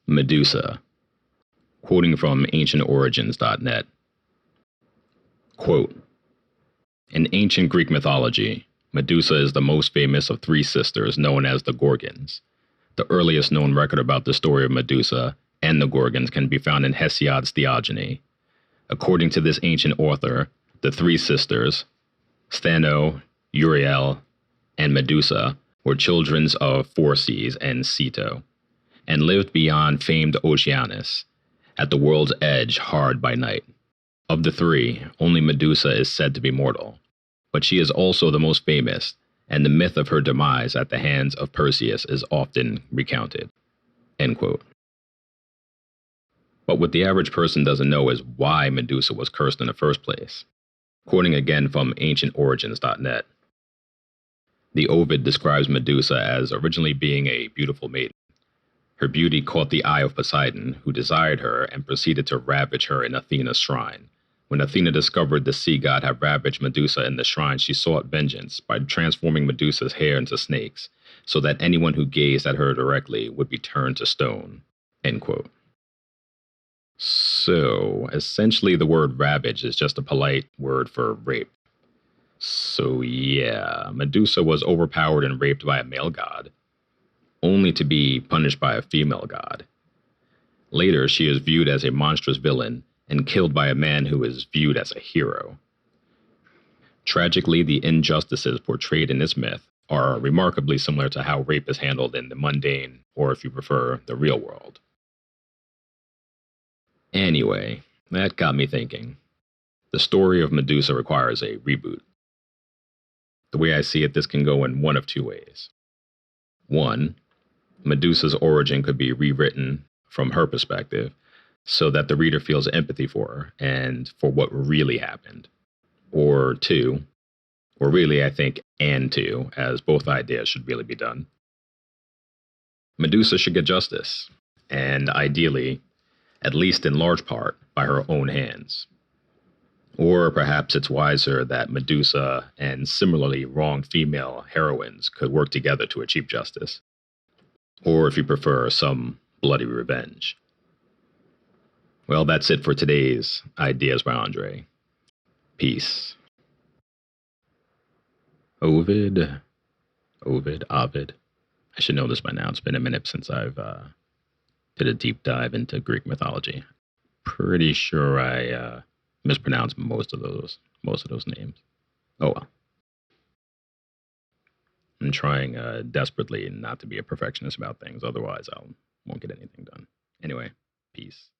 Medusa. Quoting from ancientorigins.net. Quote, in ancient Greek mythology, Medusa is the most famous of three sisters known as the Gorgons. The earliest known record about the story of Medusa and the Gorgons can be found in Hesiod's Theogony. According to this ancient author, the three sisters, Stheno, Uriel, and Medusa, were children of Phorcys and Ceto, and lived beyond famed Oceanus, at the world's edge hard by night. Of the three, only Medusa is said to be mortal, but she is also the most famous, and the myth of her demise at the hands of Perseus is often recounted. End quote. But what the average person doesn't know is why Medusa was cursed in the first place. Quoting again from ancientorigins.net. The Ovid describes Medusa as originally being a beautiful maiden. Her beauty caught the eye of Poseidon, who desired her and proceeded to ravage her in Athena's shrine. When Athena discovered the sea god had ravaged Medusa in the shrine, she sought vengeance by transforming Medusa's hair into snakes, so that anyone who gazed at her directly would be turned to stone. End quote. So, essentially the word ravage is just a polite word for rape. So yeah, Medusa was overpowered and raped by a male god, only to be punished by a female god. Later, she is viewed as a monstrous villain and killed by a man who is viewed as a hero. Tragically, the injustices portrayed in this myth are remarkably similar to how rape is handled in the mundane, or if you prefer, the real world. Anyway, that got me thinking. The story of Medusa requires a reboot. The way I see it, this can go in one of two ways. One, Medusa's origin could be rewritten from her perspective so that the reader feels empathy for her and for what really happened. Or two, or really I think and two, as both ideas should really be done. Medusa should get justice, and ideally, at least in large part, by her own hands. Or perhaps it's wiser that Medusa and similarly wronged female heroines could work together to achieve justice. Or if you prefer, some bloody revenge. Well, that's it for today's Ideas by Andre. Peace. Ovid. I should know this by now. It's been a minute since I've did a deep dive into Greek mythology. Pretty sure I mispronounced most of those names. Oh well. I'm trying desperately not to be a perfectionist about things. Otherwise, I won't get anything done. Anyway, peace.